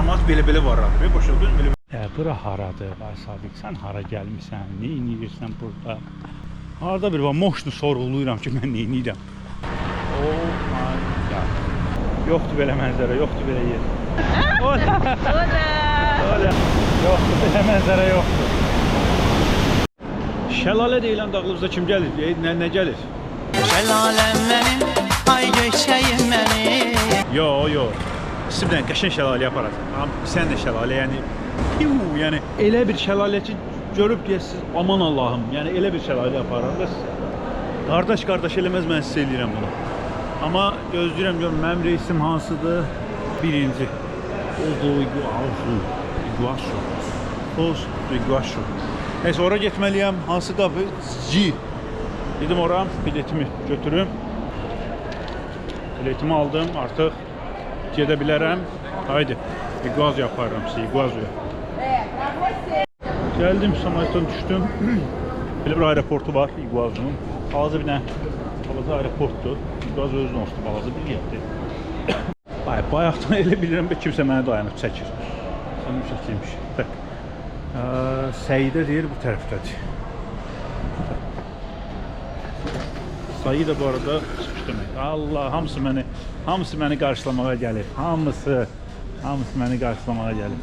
cəmaət belə var abi. Başladın belə. Bura haradır? Vay Sadiq, sən hara gəlmisən? Nə edirsən burada? Harda bir var, moşnu sorğuluyuram ki, mən nə edirəm? Oh my god. Yoxdur belə mənzərə, yoxdur belə yer. Ola! Ola! Yoxdur, belə mənzərə yoxdur. Şəlalə deyilən dağlımızda kim gəlir? Nə gəlir? Şəlaləm mənim, ay göçəyim mənim. Yo. Sizdən qəşəng şəlalə yaparaq. Sən də şəlalə, yəni elə bir şəlalə ki, görüb deyəsiz, aman Allahım, yəni elə bir şəlalə yaparaq da qardaş eləməz, mən sizə eləyirəm bunu. Amma gözləyirəm, görüm, mənim reisim hansıdır? Birinci. Iguaçu. Neyse, oraya getməliyəm. Hansı qapı? G. Dedim oraya, biletimi götürüm. Biletimi aldım, artıq gedə bilərəm. Haydi, Iguazu yaparım size, Iguazu'ya. Geldim, Samayet'ten düştüm. Böyle bir aeroportu var Iguazu'nun. Balaca bir balaca aeroporttu. Iguazu özün olsun, balaca bir yerdi. Bayaqdan elə bilirəm ki, kimsə mənə dayanıb çəkir. Sən çəkilmiş. Bak. Səidə deyir, bu tərəfdədir. Sayı da bu arada çıxış demək. Allah, hamısı məni qarşılamağa gəlir. Hamısı məni qarşılamağa gəlir.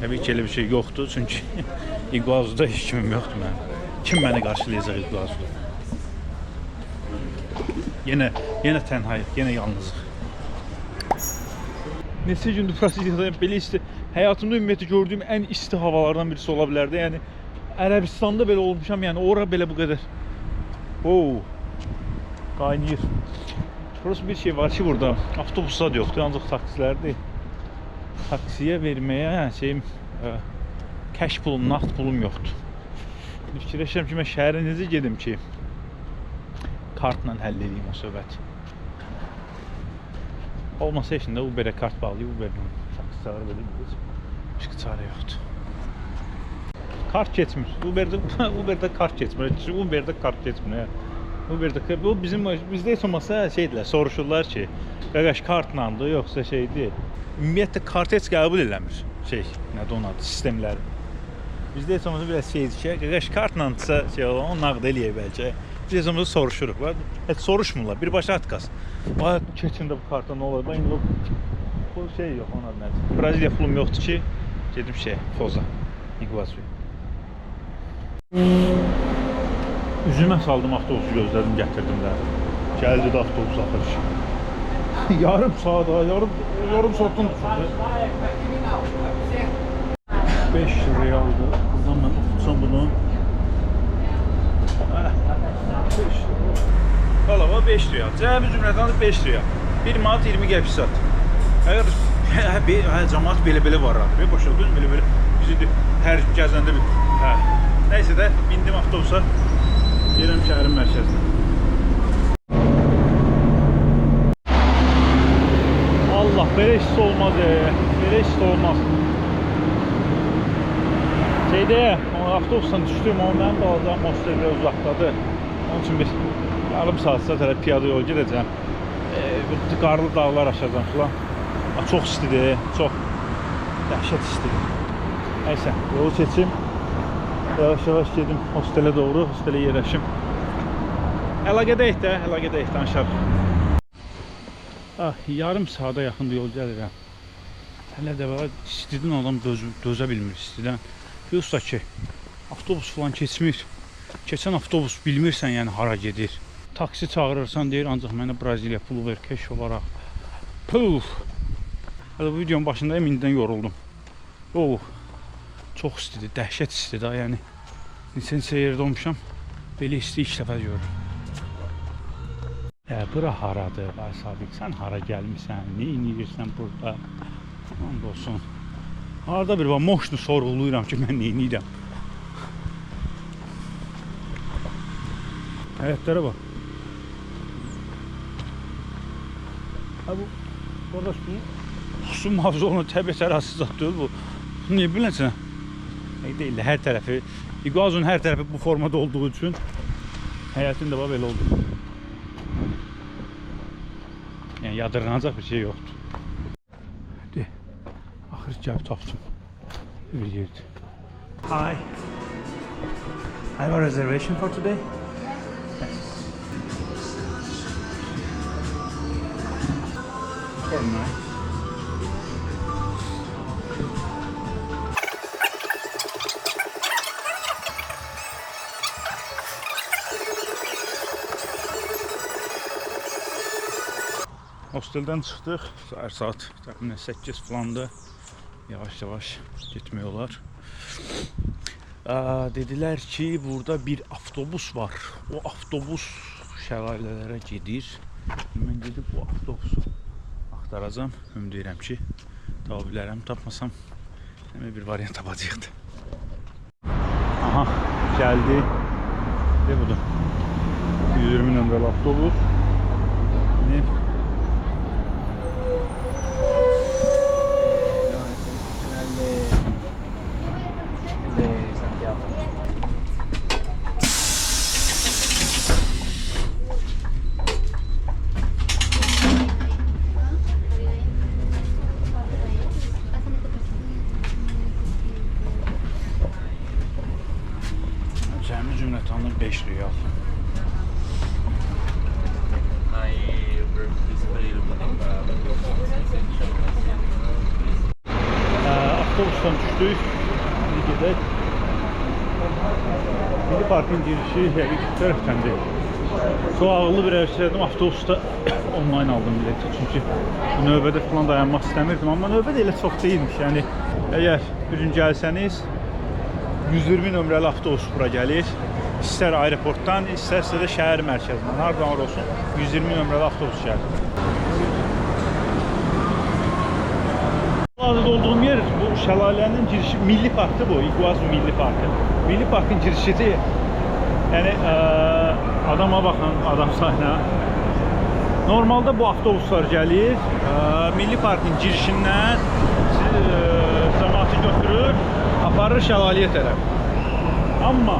Təbii ki, elə bir şey yoxdur, çünki Iguazu'da heç kimim yoxdur mənim. Kim məni qarşılayacaq Iguazu'da? Yenə tənhayıq, yenə yalnızıq. Neçə gündür Brasiliyadayım, belə isti. Həyatımda ümumiyyətlə gördüyüm ən isti havalardan birisi ola bilərdi. Yəni Ərəbistanda belə olmuşam, yəni ora belə bu qədər. Qaynayır. Burası bir şey var ki, burada avtobuslar yoxdur, ancaq taksilərdir. Taksiyə verməyə kəş pulum, nağd pulum yoxdur. Bir fikirləşirəm ki, mən şəhərə necə gedim ki, kartla həll edeyim o söhbəti. Olmasa heç də Uber'ə kart bağlayıb, Uber'dən taksi çağırıb edib. Başqa çarə yoxdur. Kart keçmir. Uber'də kart keçmir. Uber'də kart keçmir. Bu bizdə heç olmasa şeydirlər, soruşurlar ki, qardaş kartlandı, yoxsa şeydir. Ümumiyyətlə kart heç qəbul eləmir. Nədir onun adı, sistemləri. Bizdə heç olmasa biraz şeydir ki, qardaş kartlandısa onu nağd eləyək bəlkə. Biz heç olmasa soruşuruq. Heç soruşmurlar, birbaşa atqaz. Keçində bu kartda nə olur? Bu şey yox, onun adı nədir? Braziliya pulum yoxdur ki, gedim Foza, Iguazu'ya. Üzümə saldım, avtobusu gözlədim, gətirdim də. Gəldi də avtobus axır. Yarım saat, yarım saatdan düşürdü. 5 liraya aldı. Buradan mən otursam bunu. 5 liraya. Qalava 5 liraya. Cəmi cümlədən 5 liraya. 1 manat 20 qəpik sat. Əgər cəmaət belə var abi. Başladın belə. Bizi hər gəzəndə bir. Neysə də bindim avtobusa. Geləm şəhərin mərkəzinə. Allah, belə iş olmaz belə iş olmaz. Avtobusdan düşdüm, ama mənim balacağım Mostar biraz uzaqdadır. Onun üçün bir yarım saatsa tərəf piyada yol gedəcəm. Qarlı dağlar aşacağım falan. Çox istidir, çox dəhşət istidir. Neysə, yolu seçim. Yavaş gedim hostelə doğru, hostelə yerləşim. Əlaqədəyik danışarıq. Yarım saata yaxında yol gəlirəm. Hələ də var, istidən adam dözə bilmir istidən. Yoxsa ki, avtobus falan keçmir. Keçən avtobus bilmirsən, yəni hara gedir. Taksi çağırırsan deyir, ancaq mənə Braziliya pulu ver, keş olaraq. Puf! Hələ bu videonun başında indidən yoruldum. Çox istidir, dəhşət istidir, yəni. Neçə yerdə olmuşam, belə isti ilk dəfə görürüm. Bura haradır, Vay Sadiq, sən hara gəlmisən, nə edirsən burada? Aman olsun. Harada bir var, moşnu sorğuluyuram ki, mən nə edirəm? Həyətlərə bax. Bu, qardaş, bu xüsusi mühafizə olunan təbiət ərazisi zat deyil bu. Niyə biləcəksən? Deyil, hər tərəfi, Iguazu'nun hər tərəfi bu formada olduğu üçün həyətin də belə oldu. Yəni yadırlanacaq bir şey yoxdur. Axır gəlib tapdım. Bir yerdir. Hi. I have a reservation for today. For night. Hosteldən çıxdıq. Səhər saat təxminən 8 falandı. Yavaş-yavaş getmək olar. Dedilər ki, burada bir avtobus var. O avtobus şəlalələrə gedir. Mən gedib bu avtobusu axtaracağam. Ümid edirəm ki, tapa bilərəm. Tapmasam həmin bir variant tapacaqdı. Aha, gəldi. Ne budur? 120 nömrəli avtobus. Ne? Cəmi cümlətanı 5 real. Avtobusdan düşdük. İndi gedək. Milli Parkın girişi həqiqi tərəfdəndir. Çox ağıllı bir hərəkət avtobusda online aldım bileti. Çünki növbədə falan dayanmaq istəmirdim. Amma növbə də elə çox deyilmiş. Yəni, əgər bir gün gəlsəniz 120 nömrəli avtobus bura gəlir. İstər aeroportdan, istərsə də şəhər mərkəzindən. Hardan var olsun 120 nömrəli avtobus gəlir. Hazırda olduğum yer bu şəlalənin girişi Milli Parkdır bu. İguazu Milli Parkı. Milli Parkın girişidir. Yəni adama baxın, adam sayına. Normalda bu avtobuslar gəlir. Milli Parkın girişindən cəmaatı götürür, aparır şəlaləyə tərəf. Amma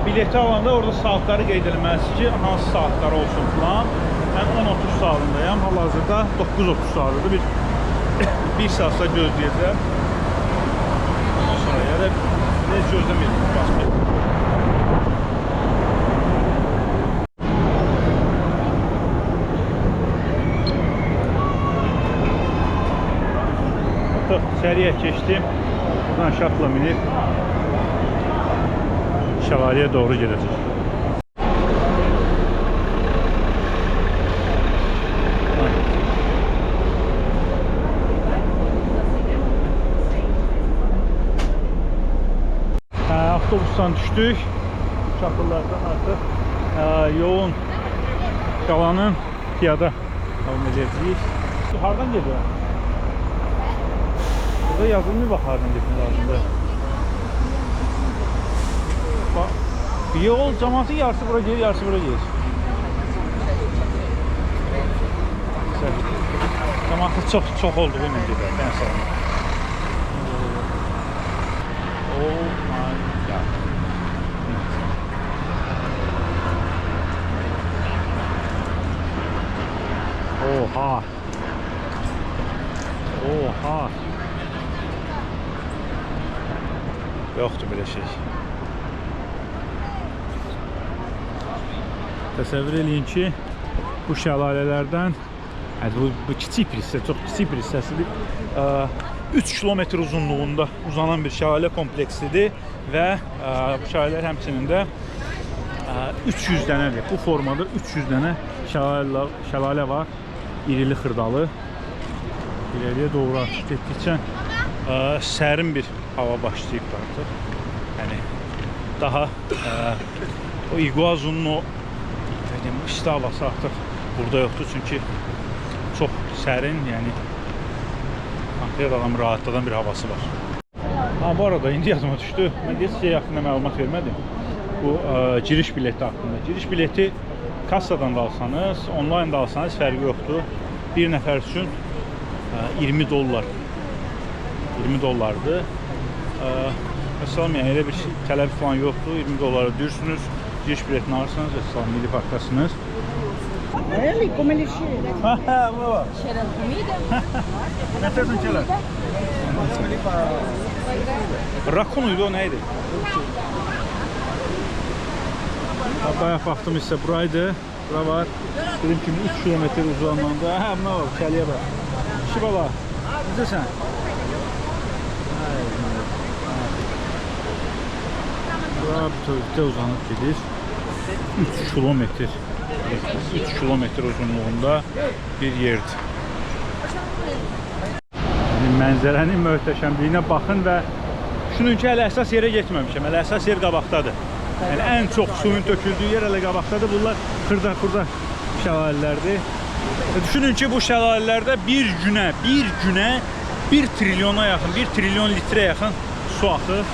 bileti alanda orada saatları qeyd edilməlidir ki, hansı saatlar olsun falan. Mən 10:30 saatındayım. Hal-hazırda 9:30 saatıdır. Bir saatsa gözləyəcəm. Ondan sonra yəni heç gözləməyəcəm başqa. İçəriyə keçdim. Buradan şatla minib şəlaləyə doğru gedəcək. Avtobusdan düşdük. Çapırlardan artıq yoğun qalanın piyada davam edəcəyik. Hardan gedir? Burada yazılmıyor bak hardan getmək lazımdır. Yol cəmaatın yarısı bura gelir, yarısı bura gelir. Cəmaatın çox olduğu ilə gedir. Ben sana. Oh my god. Oha. Oha. Yoxdur belə şey. Təsəvvür eləyin ki, bu şəlalələrdən bu kiçik bir hissə, çox kiçik bir hissəsidir. 3 kilometr uzunluğunda uzanan bir şəlalə kompleksidir və bu şəlalələr həmçinin də 300 dənədir. Bu formada 300 dənə şəlalə var. İrili xırdalı. İleriyə doğru artıq getdikcə sərin bir hava başlayıb artıq. Yəni daha o Iguazunun o isti havası artıq burada yoxdur çünki çox sərin, yəni konkret adam rahatladan bir havası var. Bu arada indi yadıma düşdü. Mən deyək sizə haqqında məlumat vermədim. Bu giriş bileti haqqında. Giriş bileti kassadan da alsanız, online da alsanız fərqi yoxdur. Bir nəfər üçün 20 dollar. 20 dollardır. Məsələn, yəni elə bir tələb falan yoxdur. 20 dollara dürsünüz, giriş biletini alırsınız, Milli Parkdasınız. Ele come ele cheira. Cheira de comida? Nəsəsən gələr? Rakun idi o, nə idi? Bayaq baxdım isə buraydı. Bura var. Dedim ki 3 kilometr uzanmanda. Hə, buna bak, çəliyə bax. Kişi bala, necəsən? Bura bütövlükdə uzanıb gedir. 3 kilometr. 3 kilometr uzunluğunda bir yerdir. Mənzərənin möhtəşəmliyinə baxın və düşünün ki, hələ əsas yerə getməmişəm. Hələ əsas yer qabaqdadır. Yəni, ən çox suyun töküldüyü yer hələ qabaqdadır. Bunlar xırda-xırda şəlalələrdir. Düşünün ki, bu şəlalələrdə bir günə 1 trilyona yaxın, 1 trilyon litrə yaxın su axır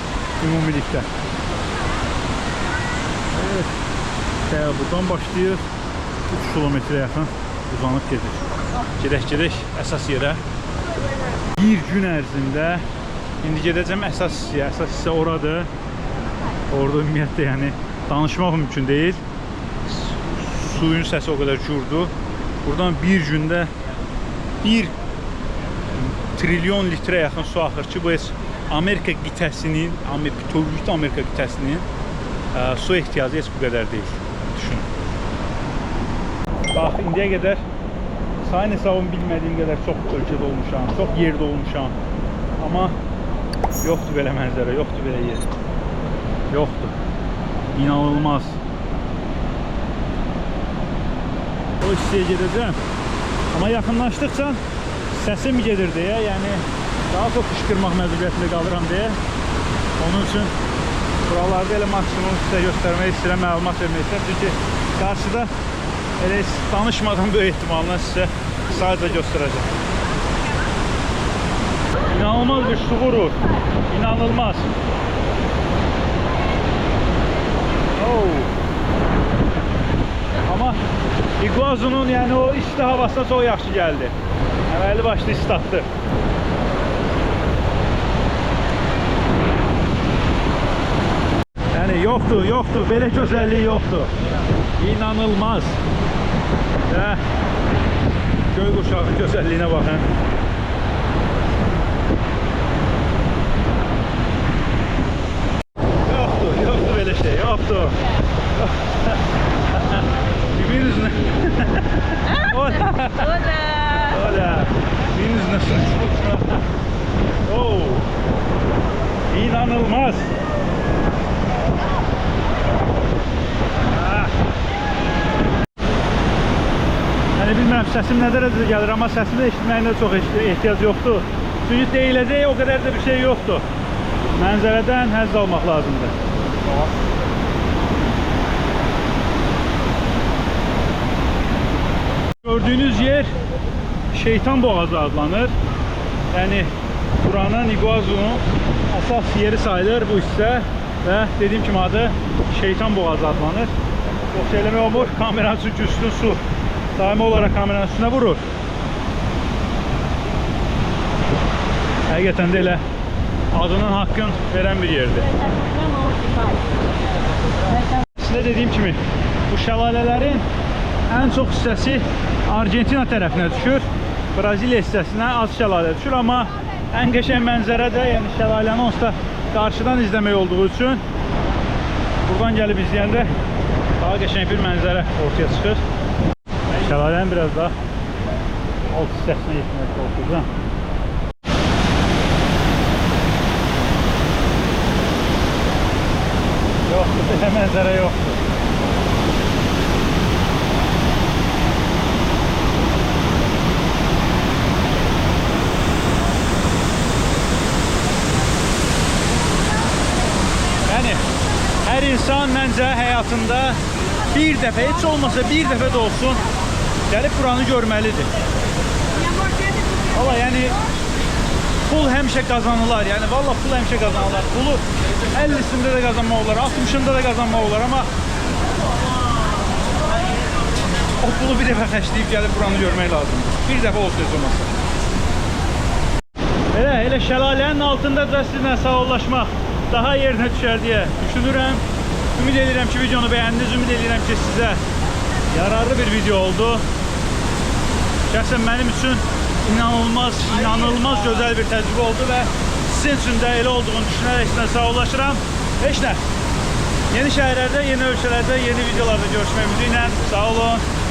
ümumilikdə. Evet, buradan başlayır. 3 kilometrə yaxın uzanıb gedir. Gedək əsas yerə. Bir gün ərzində indi gedəcəm əsas hissə oradır. Orada ümumiyyətlə yəni danışmaq mümkün deyil. Suyun səsi o qədər gurdu. Buradan bir gündə 1 trilyon litrə yaxın su axır ki, bu Amerika qitəsinin, bütövlükdə Amerika qitəsinin su ehtiyacı heç bu qədər deyil. Düşünün. Bax, indiyə qədər sayın hesabını bilmədiyim qədər çox ölkədə olmuşam, çox yerdə olmuşam. Amma yoxdur belə mənzərə, yoxdur belə yer. Yoxdur. İnanılmaz. O hissəyə gedəcəm. Amma yaxınlaşdıqca səsim gedir deyə, yəni daha çox qışqırmaq məcburiyyətində qalıram deyə. Onun üçün buralarda elə maksimum sizə göstərmək istəyirəm, məlumat vermək istəyirəm. Çünki qarşıda elə danışmadan böyük ehtimalla sizə sadəcə göstərəcəm. İnanılmaz bir su vurur. İnanılmaz. Amma Iguazunun yəni o isti havasına çox yaxşı gəldi. Əməlli başlı istatdı. Yəni yoxdur, belə gözəlliyi yoxdur. İnanılmaz. Göy qurşağının gözəlliyinə baxın. Yoxdur belə şey, yoxdur. Kimin üzünə? Ola. Kimin üzünə sürüksün? İnanılmaz. Yəni bilməm səsim nə dərəcədə gəlir, amma səsini də eşitməyinə çox ehtiyac yoxdur. Çünki deyiləcək o qədər də bir şey yoxdur. Mənzərədən həzz almaq lazımdır. Gördüyünüz yer Şeytan Boğazı adlanır. Yəni buranın Iguazunun əsas yeri sayılır bu hissə və dediyim kimi adı Şeytan Boğazı adlanır. Yoxsa eləmək olmur, kameranın çünki üstün su daimi olaraq kameranın üstünə vurur. Həqiqətən də elə adının haqqını verən bir yerdir. Sizə dediyim kimi bu şəlalələrin ən çox hissəsi Argentina tərəfinə düşür. Braziliya hissəsinə az şəlalə düşür, amma ən qəşəng mənzərə də yəni şəlaləni onsuz da qarşıdan izləmək olduğu üçün buradan gəlib izləyəndə daha qəşəng bir mənzərə ortaya çıxır. Şəlalənin biraz daha alt hissəsinə getmək qorxuram. Yoxdur, belə mənzərə yoxdur. Yəni, hər insan məncə həyatında bir dəfə, heç olmasa bir dəfə də olsun gəlib buranı görməlidir. Valla yəni pul həmişə qazanılar, yəni valla pul həmişə qazanılar. Pulu 50'sində də qazanmaq olar, 60'ında da qazanmaq olar, amma o pulu bir dəfə xərcləyib gəlib buranı görmək lazımdır. Bir dəfə olsun heç olmasa. Elə şəlalənin altında da sizinlə sağollaşmaq daha yerinə düşər deyə düşünürəm. Ümid edirəm ki, videonu bəyəndiniz, ümid edirəm ki, sizə yararlı bir video oldu. Şəxsən mənim üçün inanılmaz gözəl bir təcrübə oldu və sizin üçün də elə olduğunu düşünərək sizə sağollaşıram. Heç nə. Yeni şəhərlərdə, yeni ölkələrdə, yeni videolarda görüşmək ümidi ilə. Sağ olun.